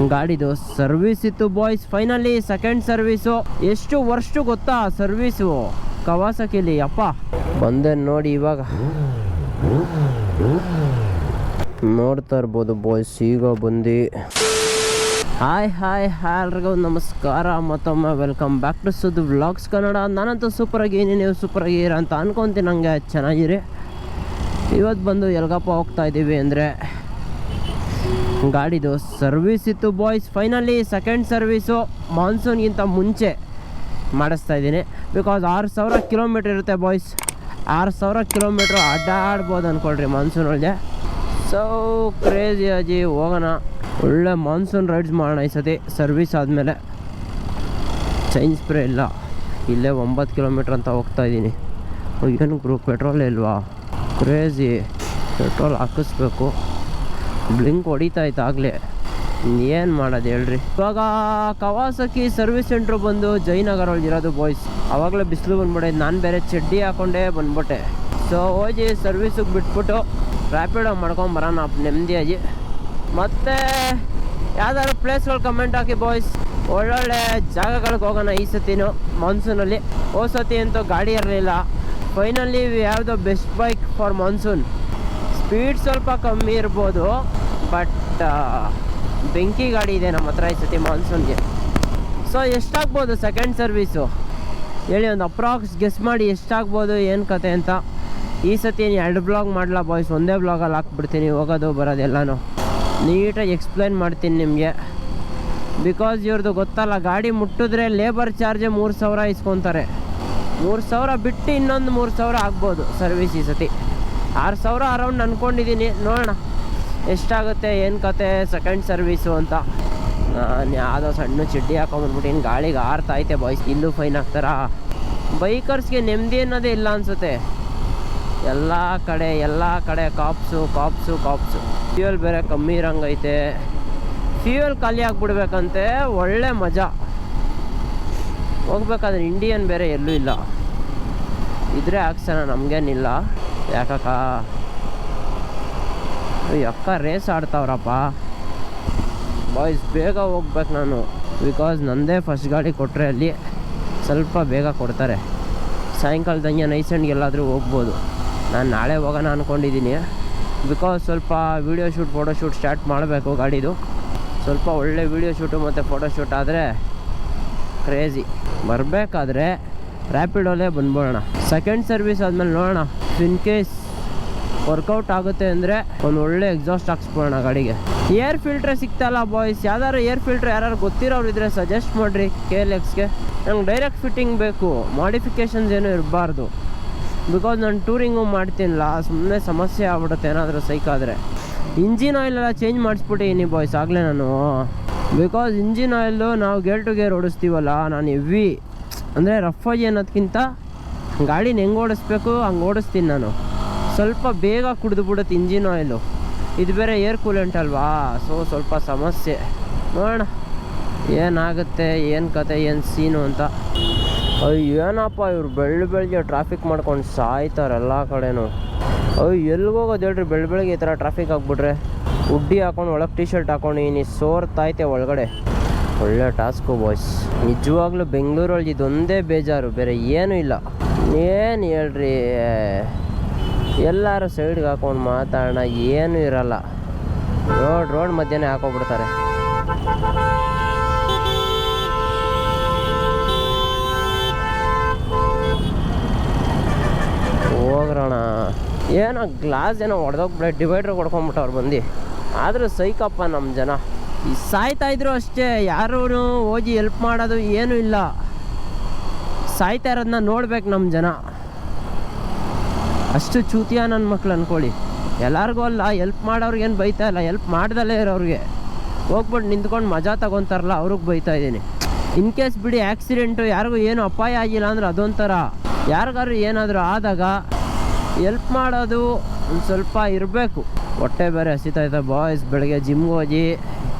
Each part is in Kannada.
ಗಾಡಿದು ಸರ್ವಿಸ್ ಇತ್ತು ಬಾಯ್ಸ್. Finally second service. ಎಷ್ಟು ವರ್ಷ ಗೊತ್ತಾ ಸರ್ವಿಸು ಕವಾಸಕಿಲಿ. ಅಪ್ಪ ಬಂದೆ ನೋಡಿ. ಇವಾಗ ನೋಡ್ತಾ ಇರ್ಬೋದು ಬಾಯ್ಸ್, ಈಗ ಬಂದು. ಹಾಯ್ ಎಲ್ರಿಗೂ ನಮಸ್ಕಾರ, ಮತ್ತೊಮ್ಮೆ welcome back to Suddu vlogs Kannada. ನಾನಂತೂ ಸೂಪರಾಗಿ ನೀವು ಸೂಪರಾಗಿರ ಅಂತ ಅನ್ಕೊತೀನಿ. ನನಗೆ ಚೆನ್ನಾಗಿರಿ. ಇವತ್ತು ಬಂದು ಎಲ್ಗಪ್ಪ ಹೋಗ್ತಾ ಇದ್ದೀವಿ ಅಂದರೆ ಗಾಡಿದು ಸರ್ವಿಸ್ ಇತ್ತು ಬಾಯ್ಸ್. ಫೈನಲಿ ಸೆಕೆಂಡ್ ಸರ್ವಿಸು ಮಾನ್ಸೂನ್ಗಿಂತ ಮುಂಚೆ ಮಾಡಿಸ್ತಾ ಇದ್ದೀನಿ. ಬಿಕಾಸ್ 6000 ಕಿಲೋಮೀಟ್ರ್ ಇರುತ್ತೆ ಬಾಯ್ಸ್. 6000 ಕಿಲೋಮೀಟ್ರು ಅಡ್ಡಾಡ್ಬೋದು ಅಂದ್ಕೊಳ್ರಿ ಮಾನ್ಸೂನೊಳಗೆ. ಸೊ ಕ್ರೇಜಿ ಅಜ್ಜಿ, ಹೋಗೋಣ ಒಳ್ಳೆ ಮಾನ್ಸೂನ್ ರೈಡ್ಸ್ ಮಾಡೋಣ ಈ ಸತಿ. ಸರ್ವಿಸ್ ಆದಮೇಲೆ ಚೈನ್ ಸ್ಪ್ರೇ ಇಲ್ಲ, ಇಲ್ಲೇ 9 ಕಿಲೋಮೀಟ್ರ್ ಅಂತ ಹೋಗ್ತಾ ಇದ್ದೀನಿ. ಏನು ಬ್ರೋ ಪೆಟ್ರೋಲ್ ಇಲ್ವಾ? ಕ್ರೇಜಿ. ಪೆಟ್ರೋಲ್ ಹಾಕಿಸ್ಬೇಕು. ಬ್ಲಿಂಕ್ ಹೊಡಿತಾ ಇತ್ತು ಆಗಲೇ. ಏನು ಮಾಡೋದು ಹೇಳ್ರಿ. ಇವಾಗ ಕವಾಸಕಿ ಸರ್ವಿಸ್ ಸೆಂಟ್ರು ಬಂದು ಜಯನಗರ ಒಳಗೆ ಇರೋದು ಬಾಯ್ಸ್. ಆವಾಗಲೇ ಬಿಸಿಲು ಬಂದ್ಬಿಟ್ಟೆ. ನಾನು ಬೇರೆ ಚಡ್ಡಿ ಹಾಕ್ಕೊಂಡೇ ಬಂದ್ಬಿಟ್ಟೆ. ಸೊ ಹೋಗಿ ಸರ್ವಿಸಿಗೆ ಬಿಟ್ಬಿಟ್ಟು ರ್ಯಾಪಿಡೋ ಮಾಡ್ಕೊಂಬರೋಣ ನೆಮ್ಮದಿಯಾಗಿ. ಮತ್ತು ಯಾವ್ದಾದ್ರು ಪ್ಲೇಸ್ಗಳು ಕಮೆಂಟ್ ಹಾಕಿ ಬಾಯ್ಸ್. ಒಳ್ಳೊಳ್ಳೆ ಜಾಗಗಳಿಗೆ ಹೋಗೋಣ ಈ ಸತಿನೂ ಮಾನ್ಸೂನಲ್ಲಿ. ಸತಿ ಅಂತೂ ಗಾಡಿ ಇರಲಿಲ್ಲ. Finally we have the best bike for monsoon. Speed ಸ್ವಲ್ಪ ಕಮ್ಮಿ ಇರ್ಬೋದು, ಬಟ್ ಬೆಂಕಿ ಗಾಡಿ ಇದೆ ನಮ್ಮ ಹತ್ರ ಈ ಸತಿ ಮಾನ್ಸೂನ್ಗೆ. ಸೊ ಎಷ್ಟಾಗ್ಬೋದು ಸೆಕೆಂಡ್ ಸರ್ವೀಸು ಹೇಳಿ, ಒಂದು ಅಪ್ರಾಕ್ಸ್ ಗೆಸ್ ಮಾಡಿ ಎಷ್ಟಾಗ್ಬೋದು, ಏನು ಕತೆ ಅಂತ. ಈ ಸತಿ 2 ಬ್ಲಾಗ್ ಮಾಡಲ್ಲ ಬಾಯ್ಸ್, ಒಂದೇ ಬ್ಲಾಗಲ್ಲಿ ಹಾಕ್ಬಿಡ್ತೀನಿ. ಹೋಗೋದು ಬರೋದು ಎಲ್ಲನೂ ನೀಟಾಗಿ ಎಕ್ಸ್ಪ್ಲೈನ್ ಮಾಡ್ತೀನಿ ನಿಮಗೆ. ಬಿಕಾಸ್ ಇವ್ರದ್ದು ಗೊತ್ತಲ್ಲ, ಗಾಡಿ ಮುಟ್ಟಿದ್ರೆ ಲೇಬರ್ ಚಾರ್ಜೇ 3000 ಇಸ್ಕೊತಾರೆ. 3000 ಬಿಟ್ಟು ಇನ್ನೊಂದು 3000 ಆಗ್ಬೋದು ಸರ್ವಿಸ್ ಈ ಸತಿ. 6000 ಅರೌಂಡ್ ಅಂದ್ಕೊಂಡಿದ್ದೀನಿ. ನೋಡೋಣ ಎಷ್ಟಾಗುತ್ತೆ, ಏನು ಕತೆ ಸೆಕೆಂಡ್ ಸರ್ವೀಸು ಅಂತ. ನಾನು ಯಾವುದೋ ಸಣ್ಣ ಚಡ್ಡಿ ಹಾಕೊಂಬಂದ್ಬಿಟ್ಟಿನಿ. ಗಾಳಿಗೆ ಆರ್ತೈತೆ ಬಾಯ್ಸ್. ಇಲ್ಲೂ ಫೈನ್ ಹಾಕ್ತಾರ. ಬೈಕರ್ಸ್ಗೆ ನೆಮ್ಮದಿ ಅನ್ನೋದೇ ಇಲ್ಲ ಅನಿಸುತ್ತೆ. ಎಲ್ಲ ಕಡೆ ಕಾಪ್ಸು. ಫ್ಯೂಯಲ್ ಬೇರೆ ಕಮ್ಮಿ ಇರೋಂಗೈತೆ. ಫ್ಯೂಯಲ್ ಖಾಲಿ ಆಗಿಬಿಡ್ಬೇಕಂತೆ. ಒಳ್ಳೆ ಮಜಾ. ಹೋಗ್ಬೇಕಾದ್ರೆ ಇಂಡಿಯನ್ ಬೇರೆ ಎಲ್ಲೂ ಇಲ್ಲ. ಇದ್ರೆ ಹಾಕ್ಸೋಣ, ನಮಗೇನಿಲ್ಲ. ಯಾಕಕ್ಕ ರೇಸ್ ಆಡ್ತಾವ್ರಪ್ಪ ಬಾಯ್ಸ್. ಬೇಗ ಹೋಗ್ಬೇಕು ನಾನು, ಬಿಕಾಸ್ ನನ್ನದೇ ಫಸ್ಟ್ ಗಾಡಿ ಕೊಟ್ಟರೆ ಅಲ್ಲಿ ಸ್ವಲ್ಪ ಬೇಗ ಕೊಡ್ತಾರೆ. ಸಾಯಂಕಾಲದಂಗೆ ನೈಸೆಂಡ್ಗೆಲ್ಲಾದರೂ ಹೋಗ್ಬೋದು. ನಾನು ನಾಳೆ ಹೋಗೋಣ ಅಂದ್ಕೊಂಡಿದ್ದೀನಿ. ಬಿಕಾಸ್ ಸ್ವಲ್ಪ ವೀಡಿಯೋ ಶೂಟ್ ಫೋಟೋಶೂಟ್ ಸ್ಟಾರ್ಟ್ ಮಾಡಬೇಕು ಗಾಡಿದು. ಸ್ವಲ್ಪ ಒಳ್ಳೆ ವೀಡಿಯೋ ಶೂಟು ಮತ್ತು ಫೋಟೋಶೂಟ್ ಆದರೆ ಕ್ರೇಜಿ. ಬರಬೇಕಾದ್ರೆ ರ್ಯಾಪಿಡೋಲೇ ಬಂದ್ಬಿಡೋಣ. ಸೆಕೆಂಡ್ ಸರ್ವಿಸ್ ಆದಮೇಲೆ ನೋಡೋಣ. ಇನ್ ಕೇಸ್ ವರ್ಕೌಟ್ ಆಗುತ್ತೆ ಅಂದರೆ ಒಂದು ಒಳ್ಳೆ ಎಕ್ಸಾಸ್ಟ್ ಹಾಕ್ಸ್ಬಿಡೋಣ ಗಾಡಿಗೆ. ಏರ್ ಫಿಲ್ಟ್ರೇ ಸಿಗ್ತಾಯಿಲ್ಲ ಬಾಯ್ಸ್. ಯಾವ್ದಾದ್ರು ಏರ್ ಫಿಲ್ಟ್ರ್ ಯಾರು ಗೊತ್ತಿರೋರು ಇದ್ದರೆ ಸಜೆಸ್ಟ್ ಮಾಡಿರಿ KLXಗೆ. ನಂಗೆ ಡೈರೆಕ್ಟ್ ಫಿಟ್ಟಿಂಗ್ ಬೇಕು, ಮಾಡಿಫಿಕೇಷನ್ಸ್ ಏನೂ ಇರಬಾರ್ದು. ಬಿಕಾಸ್ ನಾನು ಟೂರಿಂಗು ಮಾಡ್ತೀನಿಲ್ಲ, ಸುಮ್ಮನೆ ಸಮಸ್ಯೆ ಆಗ್ಬಿಡುತ್ತೆ ಏನಾದರೂ ಸೈಕಾದರೆ. ಇಂಜಿನ್ ಆಯಿಲೆಲ್ಲ ಚೇಂಜ್ ಮಾಡಿಸ್ಬಿಟ್ಟಿದ್ದೀನಿ ಬಾಯ್ಸ್ ಆಗಲೇ ನಾನು. ಬಿಕಾಸ್ ಇಂಜಿನ್ ಆಯಿಲು ನಾವು ಗೇರ್ ಟು ಗೇರ್ ಓಡಿಸ್ತೀವಲ್ಲ, ನಾನು ಹೆವಿ ಅಂದರೆ ರಫಾಗಿ ಅನ್ನೋದಕ್ಕಿಂತ ಗಾಡಿನ ಹೆಂಗೆ ಓಡಿಸ್ಬೇಕು ಹಂಗೆ ಓಡಿಸ್ತೀನಿ ನಾನು. ಸ್ವಲ್ಪ ಬೇಗ ಕುಡಿದ್ಬಿಡುತ್ತೆ ಇಂಜಿನ್ ಆಯಿಲು. ಇದು ಬೇರೆ ಏರ್ ಕೂಲೆಂಟ್ ಅಲ್ವಾ, ಸೊ ಸ್ವಲ್ಪ ಸಮಸ್ಯೆ. ನೋಡೋಣ ಏನಾಗುತ್ತೆ, ಏನು ಕತೆ, ಏನು ಸೀನು ಅಂತ. ಏನಪ್ಪ ಇವ್ರು ಬೆಳಗ್ಗೆ ಟ್ರಾಫಿಕ್ ಮಾಡ್ಕೊಂಡು ಸಾಯ್ತಾರೆ ಎಲ್ಲ ಕಡೆನೂ. ಎಲ್ಲಿಗೋಗೋದು ಹೇಳ್ರಿ ಬೆಳಗ್ಗೆ ಈ ಥರ ಟ್ರಾಫಿಕ್ ಆಗಿಬಿಟ್ರೆ. ಹುಡ್ಡಿ ಹಾಕೊಂಡು ಒಳಗೆ ಟೀ ಶರ್ಟ್ ಹಾಕೊಂಡು ಸೋರ್ತಾಯ್ತೆ ಒಳಗಡೆ. ಒಳ್ಳೆ ಟಾಸ್ಕು ಬಾಯ್ಸ್. ನಿಜವಾಗ್ಲೂ ಬೆಂಗಳೂರೊಳಗೆ ಇದೊಂದೇ ಬೇಜಾರು, ಬೇರೆ ಏನೂ ಇಲ್ಲ. ಏನು ಹೇಳ್ರಿ, ಎಲ್ಲರೂ ಸೈಡ್ಗೆ ಹಾಕೊಂಡು ಮಾತಾಡೋಣ, ಏನೂ ಇರಲ್ಲ. ರೋಡ್ ಮಧ್ಯೆ ಹಾಕೋಬಿಡ್ತಾರೆ. ಹೋಗ್ರೋಣ. ಏನೋ ಗ್ಲಾಸ್ ಏನೋ ಹೊಡೆದೋಗ್ಬಿಟ್ಟೆ, ಡಿವೈಡ್ರ್ ಹೊಡ್ಕೊಂಬಿಟ್ಟವ್ರು ಬಂದು. ಆದರೂ ಸೈಕಪ್ಪ ನಮ್ಮ ಜನ. ಈ ಸಾಯ್ತಾಯಿದ್ರು ಅಷ್ಟೇ, ಯಾರೂ ಹೋಗಿ ಹೆಲ್ಪ್ ಮಾಡೋದು ಏನೂ ಇಲ್ಲ. ಸಾಯ್ತಾ ಇರೋದನ್ನ ನೋಡ್ಬೇಕು ನಮ್ಮ ಜನ. ಅಷ್ಟು ಚೂತಿಯ ನನ್ನ ಮಕ್ಳು ಅಂದ್ಕೊಳ್ಳಿ. ಎಲ್ಲರಿಗೂ ಅಲ್ಲ, ಹೆಲ್ಪ್ ಮಾಡೋರ್ಗೆ ಏನು ಬೈತಾ ಇಲ್ಲ, ಹೆಲ್ಪ್ ಮಾಡ್ದಲ್ಲೇ ಇರೋರಿಗೆ ಹೋಗ್ಬಿಟ್ಟು ನಿಂತ್ಕೊಂಡು ಮಜಾ ತಗೊತಾರಲ್ಲ ಅವ್ರಿಗೆ ಬೈತಾ ಇದ್ದೀನಿ. ಇನ್ ಕೇಸ್ ಬಿಡಿ ಆ್ಯಕ್ಸಿಡೆಂಟು ಯಾರಿಗೂ ಏನು ಅಪಾಯ ಆಗಿಲ್ಲ ಅಂದ್ರೆ ಅದೊಂಥರ. ಯಾರಿಗಾದ್ರು ಏನಾದರೂ ಆದಾಗ ಹೆಲ್ಪ್ ಮಾಡೋದು ಒಂದು ಸ್ವಲ್ಪ ಇರಬೇಕು. ಹೊಟ್ಟೆ ಬೇರೆ ಹಸಿತಾಯ್ತಾ ಬಾಯ್ಸ್. ಬೆಳಗ್ಗೆ ಜಿಮ್ಗೆ ಹೋಗಿ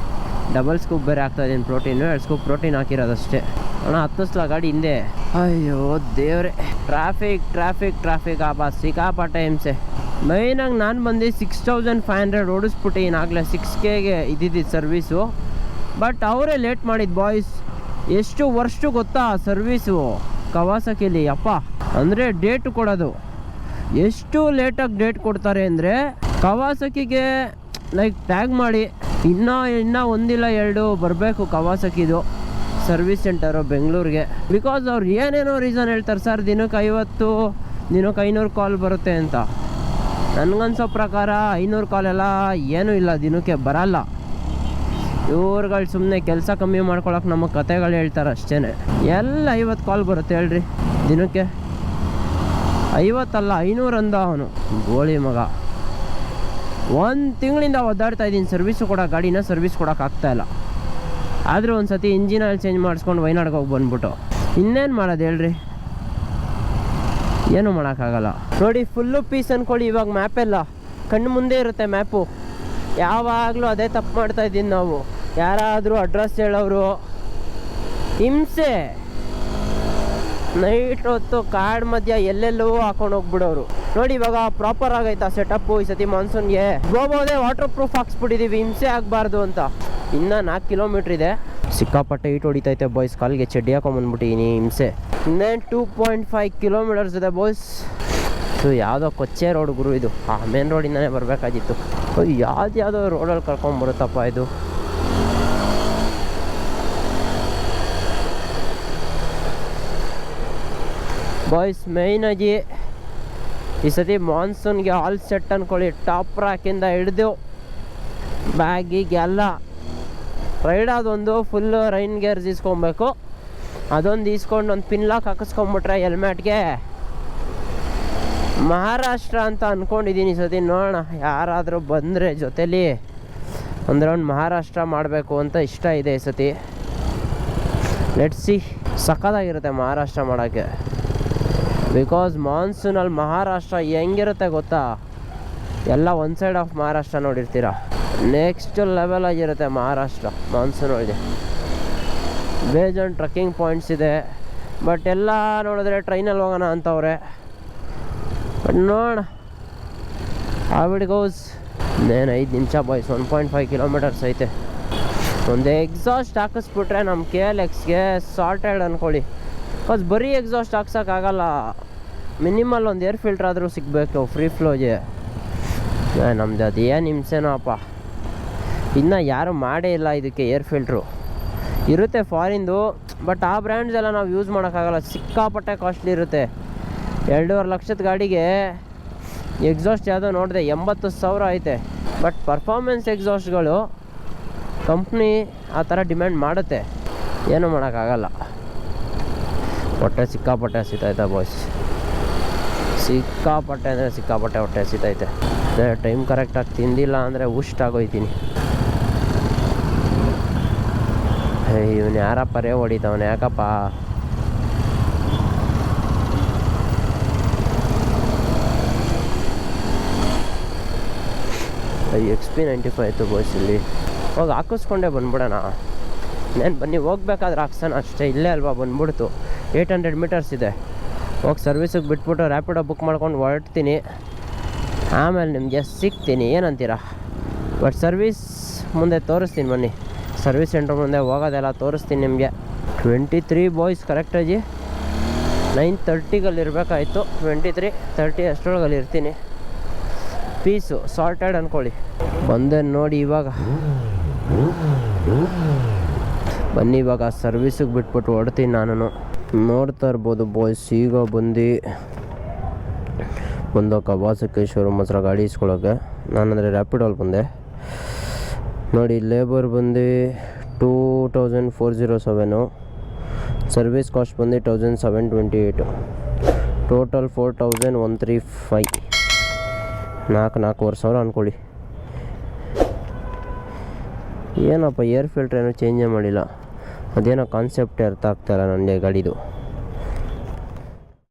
ಡಬಲ್ ಸ್ಕೂಪ್ ಬೇರೆ ಹಾಕ್ತಾಯಿದ್ದೀನಿ ಪ್ರೋಟೀನು. 2 scoop protein ಹಾಕಿರೋದಷ್ಟೇ. ಅಣ್ಣ ಹತ್ತಿಸ್ಲ ಗಾಡಿ ಹಿಂದೆ. ಅಯ್ಯೋ ದೇವ್ರೆ, ಟ್ರಾಫಿಕ್ ಆಪ ಸಿಕ್ಕಾಪಟ್ಟೆ ಹಿಂಸೆ. ಮೈನಾಗಿ ನಾನು ಬಂದು 6500 ಓಡಿಸ್ಬಿಟ್ಟು ಈನಾಗಲೇ 6Kಗೆ ಇದ್ದಿದ್ದು ಸರ್ವೀಸು. ಬಟ್ ಅವರೇ ಲೇಟ್ ಮಾಡಿದ್ದು ಬಾಯ್ಸ್. ಎಷ್ಟು ವರ್ಷ ಗೊತ್ತಾ ಸರ್ವೀಸು ಕವಾಸಕಿಲಿ ಅಪ್ಪ. ಅಂದರೆ ಡೇಟ್ ಕೊಡೋದು ಎಷ್ಟು ಲೇಟಾಗಿ ಡೇಟ್ ಕೊಡ್ತಾರೆ ಅಂದರೆ, ಕವಾಸಕಿಗೆ ಲೈಕ್ ಟ್ಯಾಗ್ ಮಾಡಿ ಇನ್ನೂ ಒಂದಿಲ್ಲ ಎರಡು ಬರಬೇಕು ಕವಾಸಕಿದು ಸರ್ವಿಸ್ ಸೆಂಟರು ಬೆಂಗಳೂರಿಗೆ. ಬಿಕಾಸ್ ಅವ್ರು ಏನೇನೋ ರೀಸನ್ ಹೇಳ್ತಾರೆ ಸರ್, ದಿನಕ್ಕೆ 50 ದಿನಕ್ಕೆ 500 ಕಾಲ್ ಬರುತ್ತೆ ಅಂತ. ನನಗನ್ಸೋ ಪ್ರಕಾರ 500 ಕಾಲೆಲ್ಲ ಏನೂ ಇಲ್ಲ, ದಿನಕ್ಕೆ ಬರಲ್ಲ. ಇವ್ರುಗಳು ಸುಮ್ಮನೆ ಕೆಲಸ ಕಮ್ಮಿ ಮಾಡ್ಕೊಳಕ್ಕೆ ನಮಗೆ ಕತೆಗಳು ಹೇಳ್ತಾರೆ ಅಷ್ಟೇ. ಎಲ್ಲ 50 ಕಾಲ್ ಬರುತ್ತೆ ಹೇಳ್ರಿ ದಿನಕ್ಕೆ. 50 ಅಲ್ಲ 500 ಅಂದ ಅವನು ಗೋಳಿ ಮಗ. 1 ತಿಂಗಳಿಂದ ಒದ್ದಾಡ್ತಾ ಇದ್ದೀನಿ ಸರ್ವಿಸು ಕೊಡೋಕೆ, ಗಾಡಿನ ಸರ್ವಿಸ್ ಕೊಡೋಕೆ ಆಗ್ತಾಯಿಲ್ಲ. ಆದರೂ ಒಂದು ಸತಿ ಇಂಜಿನ್ ಆಯಿಲ್ ಚೇಂಜ್ ಮಾಡಿಸ್ಕೊಂಡು ವೈನಾಡ್ಗೆ ಹೋಗಿ ಬಂದ್ಬಿಟ್ಟು ಇನ್ನೇನು ಮಾಡೋದು ಹೇಳ್ರಿ, ಏನೂ ಮಾಡೋಕ್ಕಾಗಲ್ಲ. ನೋಡಿ ಫುಲ್ಲು ಪೀಸ್ ಅಂದ್ಕೊಳ್ಳಿ. ಇವಾಗ ಮ್ಯಾಪೆಲ್ಲ ಕಣ್ಣು ಮುಂದೆ ಇರುತ್ತೆ ಮ್ಯಾಪು. ಯಾವಾಗಲೂ ಅದೇ ತಪ್ಪು ಮಾಡ್ತಾಯಿದ್ದೀನಿ ನಾವು. ಯಾರಾದರೂ ಅಡ್ರೆಸ್ ಹೇಳೋರು ಹಿಂಸೆ. ನೈಟ್ ಹೊತ್ತು ಕಾಡು ಮಧ್ಯ ಎಲ್ಲೆಲ್ಲೋ ಹಾಕೊಂಡು ಹೋಗ್ಬಿಡೋರು. ನೋಡಿ ಇವಾಗ ಪ್ರಾಪರ್ ಆಗೈತಾ ಸೆಟಪ್ಪು. ಈ ಸತಿ ಮಾನ್ಸೂನ್ಗೆ ಹೋಗೋದೇ ವಾಟರ್ ಪ್ರೂಫ್ ಹಾಕ್ಸ್ಬಿಟ್ಟಿದ್ದೀವಿ, ಹಿಂಸೆ ಆಗಬಾರ್ದು ಅಂತ. ಇನ್ನೂ 4 ಕಿಲೋಮೀಟ್ರ್ ಇದೆ. ಸಿಕ್ಕಾಪಟ್ಟೆ ಈಟ್ ಹೊಡಿತೈತೆ ಬಾಯ್ಸ್, ಕಾಲಿಗೆ ಚಡ್ಡಿ ಹಾಕೊಂಬಂದ್ಬಿಟ್ಟಿನಿ, ಹಿಂಸೆ. ಇನ್ನೇನು 2.5 ಕಿಲೋಮೀಟರ್ಸ್ ಇದೆ ಬಾಯ್ಸ್. ಯಾವುದೋ ಕೊಚ್ಚೆ ರೋಡ್ ಗುರು ಇದು. ಮೇನ್ ರೋಡಿಂದನೇ ಬರಬೇಕಾಗಿತ್ತು. ಯಾವುದೋ ರೋಡಲ್ಲಿ ಕರ್ಕೊಂಬರುತ್ತಪ್ಪ ಇದು. ಬಾಯ್ಸ್ ಮೇಯ್ನಾಗಿ ಈ ಸತಿ ಮಾನ್ಸೂನ್ಗೆ ಆಲ್ ಸೆಟ್ ಅಂದ್ಕೊಳ್ಳಿ. ಟಾಪ್ ರ್ಯಾಕಿಂದ ಹಿಡಿದು ಬ್ಯಾಗಿಗೆ ಎಲ್ಲ ರೈಡ್. ಅದೊಂದು ಫುಲ್ಲು ರೈನ್ ಗೇರ್ಸ್ ಇಸ್ಕೊಬೇಕು. ಅದೊಂದು ಇಸ್ಕೊಂಡು ಒಂದು ಪಿನ್ ಲಾಕ್ ಹಾಕಿಸ್ಕೊಂಬಿಟ್ರೆ ಹೆಲ್ಮೆಟ್ಗೆ ಮಹಾರಾಷ್ಟ್ರ ಅಂತ ಅಂದ್ಕೊಂಡಿದ್ದೀನಿ ಈ ಸತಿ. ನೋಡೋಣ ಯಾರಾದರೂ ಬಂದರೆ ಜೊತೇಲಿ ಒಂದು ರೌಂಡ್ ಮಹಾರಾಷ್ಟ್ರ ಮಾಡಬೇಕು ಅಂತ ಇಷ್ಟ ಇದೆ ಈ ಸತಿ. Let's see. ಸಖತ್ತಾಗಿರುತ್ತೆ ಮಹಾರಾಷ್ಟ್ರ ಮಾಡೋಕ್ಕೆ. ಬಿಕಾಸ್ ಮಾನ್ಸೂನಲ್ಲಿ ಮಹಾರಾಷ್ಟ್ರ ಹೆಂಗಿರುತ್ತೆ ಗೊತ್ತಾ, ಎಲ್ಲ ಒನ್ ಸೈಡ್ ಆಫ್ ಮಹಾರಾಷ್ಟ್ರ ನೋಡಿರ್ತೀರ. ನೆಕ್ಸ್ಟ್ ಲೆವೆಲ್ ಆಗಿರುತ್ತೆ ಮಹಾರಾಷ್ಟ್ರ ಮಾನ್ಸೂನ್ ಒಳಗೆ. ಬೇಜಾನ್ ಟ್ರಕ್ಕಿಂಗ್ ಪಾಯಿಂಟ್ಸ್ ಇದೆ. ಬಟ್ ಎಲ್ಲ ನೋಡಿದ್ರೆ ಟ್ರೈನಲ್ಲಿ ಹೋಗೋಣ ಅಂತವ್ರೆ. ಬಟ್ ನೋಡೋಣ ಹಾವ್ ಇಟ್ ಗೋಸ್. ಇನ್ನೇನು 5 ನಿಮಿಷ ಬಾಯ್ಸ್. 1.5 ಕಿಲೋಮೀಟರ್ಸ್ ಐತೆ. ಒಂದು ಎಕ್ಸಾಸ್ಟ್ ಹಾಕಿಸ್ಬಿಟ್ರೆ ನಮ್ಮ KLXಗೆ ಸಾರ್ಟೆಡ್ ಅಂದ್ಕೊಳ್ಳಿ. ಬಿಕಾಸ್ ಬರೀ ಎಕ್ಸಾಸ್ಟ್ ಹಾಕ್ಸೋಕ್ಕಾಗಲ್ಲ, ಮಿನಿಮಲ್ ಒಂದು ಏರ್ ಫಿಲ್ಟ್ರ್ ಆದರೂ ಸಿಗಬೇಕು ಫ್ರೀ ಫ್ಲೋಗೆ. ನಮ್ಮದು ಅದು ಏನು ಹಿಂಸೆನೋ ಅಪ್ಪ. ಇನ್ನೂ ಯಾರು ಮಾಡೇ ಇಲ್ಲ ಇದಕ್ಕೆ ಏರ್ ಫಿಲ್ಟ್ರು. ಇರುತ್ತೆ ಫಾರಿನ್ದು, ಬಟ್ ಆ ಬ್ರ್ಯಾಂಡ್ಸ್ ಎಲ್ಲ ನಾವು ಯೂಸ್ ಮಾಡೋಕ್ಕಾಗಲ್ಲ, ಸಿಕ್ಕಾಪಟ್ಟೆ ಕಾಸ್ಟ್ಲಿ ಇರುತ್ತೆ. 2.5 ಲಕ್ಷದ ಗಾಡಿಗೆ ಎಕ್ಸಾಸ್ಟ್ ಯಾವುದೋ ನೋಡಿದೆ 80,000 ಐತೆ. ಬಟ್ ಪರ್ಫಾರ್ಮೆನ್ಸ್ ಎಕ್ಸಾಸ್ಟ್ಗಳು ಕಂಪ್ನಿ ಆ ಥರ ಡಿಮ್ಯಾಂಡ್ ಮಾಡುತ್ತೆ, ಏನೂ ಮಾಡೋಕ್ಕಾಗಲ್ಲ. ಹೊಟ್ಟೆ ಸಿಕ್ಕಾಪಟ್ಟೆ ಹಸಿತೈತೆ ಬಾಯ್ಸ್, ಸಿಕ್ಕಾಪಟ್ಟೆ ಅಂದರೆ ಸಿಕ್ಕಾಪಟ್ಟೆ ಹೊಟ್ಟೆ ಹಸಿತೈತೆ. ಟೈಮ್ ಕರೆಕ್ಟಾಗಿ ತಿಂದಿಲ್ಲ ಅಂದರೆ ಆಗೋಯ್ತೀನಿ. ಇವನು ಯಾರಪ್ಪ ರೇ ಹೊಡಿತವನು, ಯಾಕಪ್ಪ? XP 95 ಆಯಿತು ಬಾಯ್ಸ್. ಇಲ್ಲಿ ಹೋಗಿ ಹಾಕಿಸ್ಕೊಂಡೇ ಬಂದ್ಬಿಡೋಣ. ನಾನು ಬನ್ನಿ ಹೋಗ್ಬೇಕಾದ್ರೆ ಹಾಕ್ಸೋಣ ಅಷ್ಟೇ, ಇಲ್ಲೇ ಅಲ್ವಾ ಬಂದ್ಬಿಡ್ತು. 800 ಮೀಟರ್ಸ್ ಇದೆ. ಹೋಗಿ ಸರ್ವಿಸಿಗೆ ಬಿಟ್ಬಿಟ್ಟು ರ್ಯಾಪಿಡೋ ಬುಕ್ ಮಾಡ್ಕೊಂಡು ಹೊರಡ್ತೀನಿ. ಆಮೇಲೆ ನಿಮಗೆ ಸಿಗ್ತೀನಿ, ಏನಂತೀರಾ? ಬಟ್ ಸರ್ವಿಸ್ ಮುಂದೆ ತೋರಿಸ್ತೀನಿ ಬನ್ನಿ. ಸರ್ವಿಸ್ ಸೆಂಟ್ರ್ ಮುಂದೆ ಹೋಗೋದೆಲ್ಲ ತೋರಿಸ್ತೀನಿ ನಿಮಗೆ. 23 ಬಾಯ್ಸ್ ಕರೆಕ್ಟಾಗಿ 9:30ಗಲ್ಲಿ ಇರಬೇಕಾಯ್ತು. 23:30 ಅಷ್ಟರೊಳಗಲ್ಲಿ ಇರ್ತೀನಿ. ಪೀಸು ಸಾರ್ಟೆಡ್ ಅಂದ್ಕೊಳ್ಳಿ. ಬಂದೆ ನೋಡಿ ಇವಾಗ. ಬನ್ನಿ ಇವಾಗ ಸರ್ವಿಸಿಗೆ ಬಿಟ್ಬಿಟ್ಟು ಹೊಡ್ತೀನಿ ನಾನು. ನೋಡ್ತಾ ಇರ್ಬೋದು ಬಾಯ್ಸ್, ಈಗ ಬಂದು ಕವಾಸಕಿ ಶೋರೂಮ್ ಹತ್ರ ಗಾಡಿ ಇಸ್ಕೊಳ್ಳೋಕ್ಕೆ. ನಾನಂದರೆ ರ್ಯಾಪಿಡೋಲ್ಲಿ ಬಂದೆ ನೋಡಿ. ಲೇಬರ್ ಬಂದು 2407, ಸರ್ವಿಸ್ ಕಾಸ್ಟ್ ಬಂದು 1728, ಟೋಟಲ್ 4135. 4,500 ಅಂದ್ಕೊಳ್ಳಿ. ಏನಪ್ಪ ಏರ್ ಫಿಲ್ಟ್ರ್ ಏನೋ ಚೇಂಜೇ ಮಾಡಿಲ್ಲ. ಅದೇನೋ ಕಾನ್ಸೆಪ್ಟೇ ಅರ್ಥ ಆಗ್ತಾಯಿಲ್ಲ ನನಗೆ ಗಾಡಿದು.